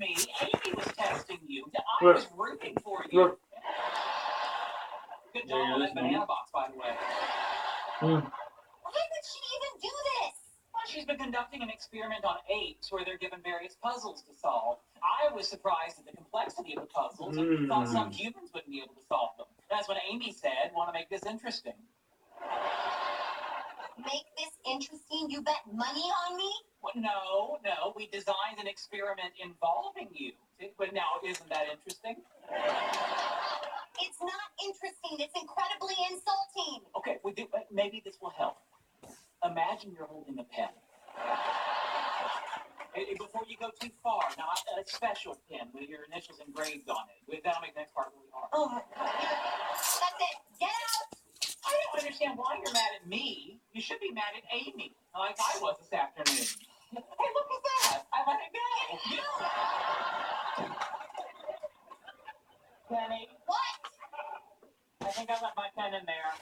me. Amy was testing you. I was rooting for you. Good job on that banana box, by the way. Why would she even do this? Well, she's been conducting an experiment on apes where they're given various puzzles to solve. I was surprised at the complexity of the puzzles and thought some humans wouldn't be able to solve them. That's when Amy said, want to make this interesting. Make this interesting? You bet money on me? Well, no. We designed an experiment involving you. But now, isn't that interesting? It's not interesting. It's incredibly insulting. Okay, maybe this will help. Imagine you're holding a pen. Before you go too far, not a special pen with your initials engraved on it. That'll make the next part really hard. Oh, my God. That's it. Get out. I don't understand why you're mad at me. You should be mad at Amy, like I was this afternoon. Hey, look at that. I let it go. Penny. What? I think I left my pen in there.